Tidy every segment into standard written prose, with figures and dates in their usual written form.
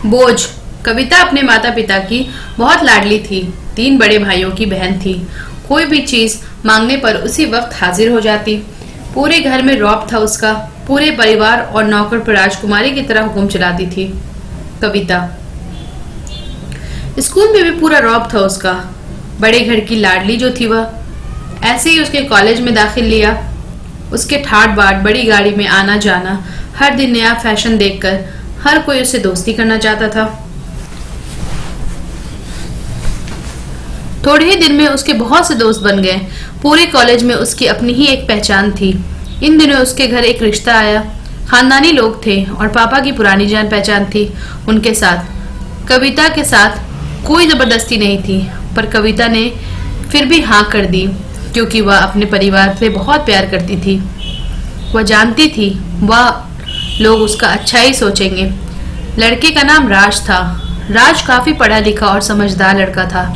बोझ। कविता अपने माता पिता की बहुत लाडली थी। 3 बड़े भाइयों की बहन थी। कोई भी चीज मांगने पर उसी वक्त हाजिर हो जाती। पूरे घर में रौब था उसका। पूरे परिवार और नौकर पर राजकुमारी की तरह हुक्म चलाती थी कविता। स्कूल में भी पूरा रौब था उसका। बड़े घर की लाडली जो थी वह। ऐसे ही उसके कॉलेज में दाखिल लिया। उसके ठाट बाट बड़ी गाड़ी में आना जाना, हर दिन नया फैशन देखकर हर कोई उससे दोस्ती करना चाहता था। थोड़े ही दिन में उसके बहुत से दोस्त बन गए। पूरे कॉलेज में उसकी अपनी ही एक पहचान थी। इन दिनों उसके घर एक रिश्ता आया। खानदानी लोग थे और पापा की पुरानी जान पहचान थी उनके साथ। कविता के साथ कोई जबरदस्ती नहीं थी, पर कविता ने फिर भी हाँ कर दी, क्योंकि वह अपने परिवार से बहुत प्यार करती थी। वह जानती थी वह लोग उसका अच्छा ही सोचेंगे। लड़के का नाम राज था। राज काफी पढ़ा लिखा और समझदार लड़का था।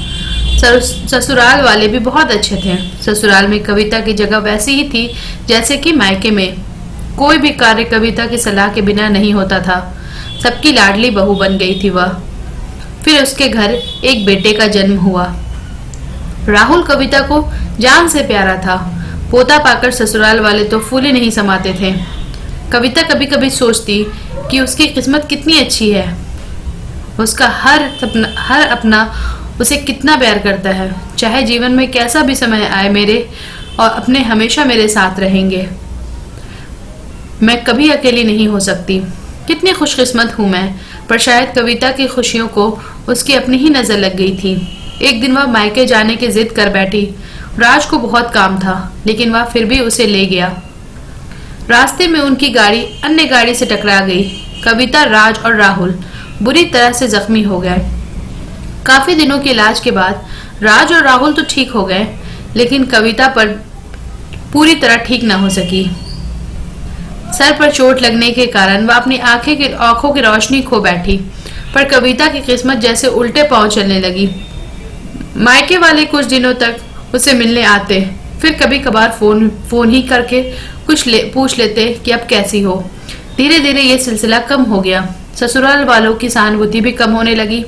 ससुराल वाले भी बहुत अच्छे थे। ससुराल में कविता की जगह वैसी ही थी जैसे कि मायके में। कोई भी कार्य कविता की सलाह के बिना नहीं होता था। सबकी लाडली बहू बन गई थी वह। फिर उसके घर एक बेटे का जन्म हुआ। राहुल कविता को जान से प्यारा था। पोता पाकर ससुराल वाले तो फूले नहीं समाते थे। कविता कभी कभी सोचती कि उसकी किस्मत कितनी अच्छी है। उसका हर अपना उसे कितना प्यार करता है। चाहे जीवन में कैसा भी समय आए, मेरे और अपने हमेशा मेरे साथ रहेंगे। मैं कभी अकेली नहीं हो सकती। कितनी खुशकिस्मत हूं मैं। पर शायद कविता की खुशियों को उसकी अपनी ही नजर लग गई थी। एक दिन वह मायके जाने की जिद कर बैठी। राज को बहुत काम था, लेकिन वह फिर भी उसे ले गया। रास्ते में उनकी गाड़ी अन्य गाड़ी से टकरा गई। कविता, राज और राहुल बुरी तरह से जख्मी हो गए। काफी दिनों के इलाज के बाद राज और राहुल तो ठीक हो गए, लेकिन कविता पर पूरी तरह ठीक न हो सकी। सर पर चोट लगने के कारण वह अपनी आंखों की रोशनी खो बैठी। पर कविता की किस्मत जैसे उल्टे पांव चलने लगी। मायके वाले कुछ दिनों तक उसे मिलने आते, फिर कभी कभार फोन ही करके पूछ लेते कि अब कैसी हो। धीरे धीरे ये सिलसिला कम हो गया। ससुराल वालों की सहानुभूति भी कम होने लगी।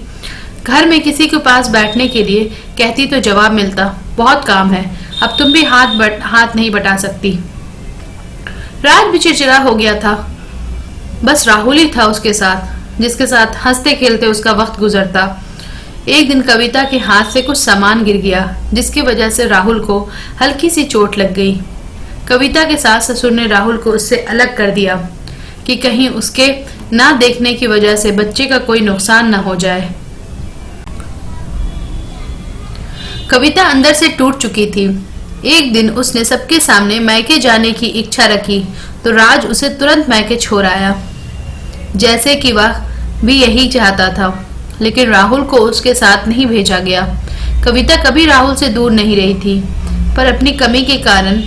घर में किसी के पास बैठने के लिए कहती तो जवाब मिलता, बहुत काम है, अब तुम भी हाथ नहीं बटा सकती। राज भी चिड़चिड़ा हो गया था। बस राहुल ही था उसके साथ, जिसके साथ हंसते खेलते उसका वक्त गुजरता। एक दिन कविता के हाथ से कुछ सामान गिर गया, जिसकी वजह से राहुल को हल्की सी चोट लग गई। कविता के सास ससुर ने राहुल को उससे अलग कर दिया कि कहीं उसके ना देखने की वजह से बच्चे का कोई नुकसान न हो जाए। कविता अंदर से टूट चुकी थी। एक दिन उसने सबके सामने मायके जाने की इच्छा रखी तो राज उसे तुरंत मायके छोड़ आया, जैसे कि वह भी यही चाहता था। लेकिन राहुल को उसके साथ नहीं भेजा गया। कविता कभी राहुल से दूर नहीं रही थी, पर अपनी कमी के कारण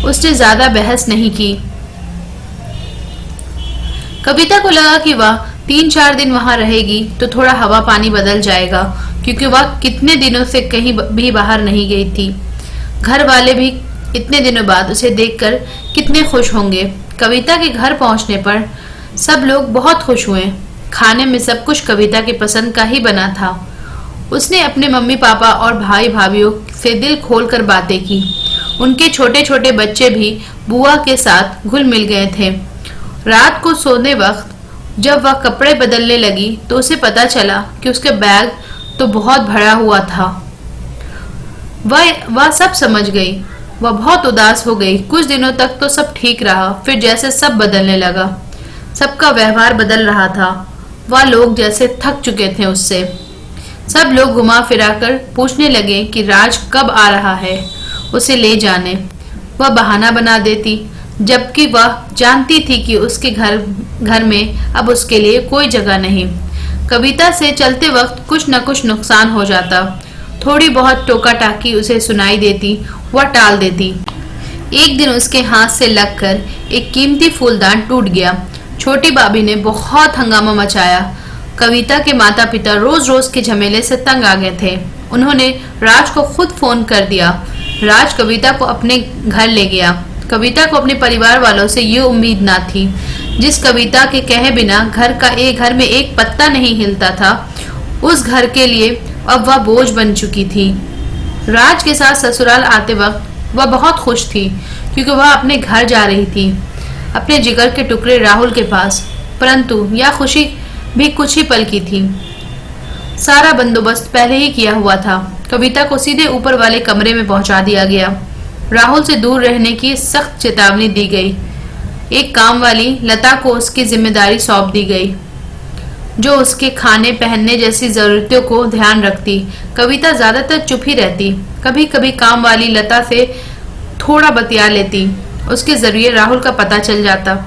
उसने ज्यादा बहस नहीं की। कविता को लगा कि वह 3-4 दिन वहां रहेगी तो थोड़ा हवा पानी बदल जाएगा, क्योंकि वह कितने दिनों से कहीं भी बाहर नहीं गई थी। घर वाले भी इतने दिनों बाद उसे देखकर कितने खुश होंगे। कविता के घर पहुंचने पर सब लोग बहुत खुश हुए। खाने में सब कुछ कविता की पसंद का ही बना था। उसने अपने मम्मी पापा और भाई भाभीियों से दिल खोलकर बातें की। उनके छोटे छोटे बच्चे भी बुआ के साथ घुल मिल गए थे। रात को सोने वक्त जब वह कपड़े बदलने लगी तो उसे पता चला कि उसके बैग तो बहुत भरा हुआ था। वह सब समझ गई। वह बहुत उदास हो गई। कुछ दिनों तक तो सब ठीक रहा, फिर जैसे सब बदलने लगा। सबका व्यवहार बदल रहा था। वह लोग जैसे थक चुके थे उससे। सब लोग घुमा फिराकर पूछने लगे कि राज कब आ रहा है उसे ले जाने। वह बहाना बना देती, जबकि वह जानती थी कि उसके घर में अब उसके लिए कोई जगह नहीं। कविता से चलते वक्त कुछ न कुछ नुकसान हो जाता। थोड़ी बहुत टोका टाकी उसे सुनाई देती, वह टाल देती। एक दिन उसके हाथ से लगकर एक कीमती फूलदान टूट गया। छोटी भाभी ने बहुत हंगामा मचाया। कविता के माता पिता रोज रोज के झमेले से तंग आ गए थे। उन्होंने राज को खुद फोन कर दिया। राज कविता को अपने घर ले गया। कविता को अपने परिवार वालों से ये उम्मीद ना थी, जिस कविता के कहे बिना घर में एक पत्ता नहीं हिलता था, उस घर के लिए अब वह बोझ बन चुकी थी। राज के साथ ससुराल आते वक्त वह बहुत खुश थी, क्योंकि वह अपने घर जा रही थी, अपने जिगर के टुकड़े राहुल के पास। परंतु यह खुशी भी कुछ ही पल की थी। सारा बंदोबस्त पहले ही किया हुआ था। कविता को सीधे ऊपर वाले कमरे में पहुंचा दिया गया। राहुल से दूर रहने की सख्त चेतावनी दी गई। एक काम वाली लता को उसकी जिम्मेदारी सौंप दी गई, जो उसके खाने पहनने जैसी जरूरतों को ध्यान रखती। कविता ज्यादातर चुप ही रहती। कभी कभी काम वाली लता से थोड़ा बतिया लेती। उसके जरिए राहुल का पता चल जाता।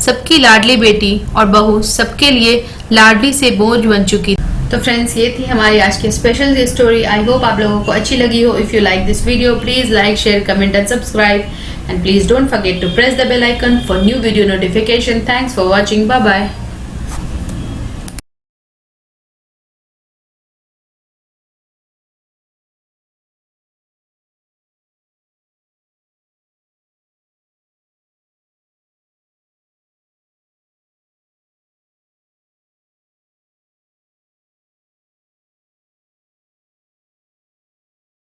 सबकी लाडली बेटी और बहू सबके लिए लाडली से बोझ बन चुकी। तो फ्रेंड्स, ये थी हमारी आज की स्पेशल स्टोरी। आई होप आप लोगों को अच्छी लगी हो। If you like this video, please like, share, comment and subscribe, and please don't forget to press the bell icon for new video notification. Thanks for watching. Bye bye.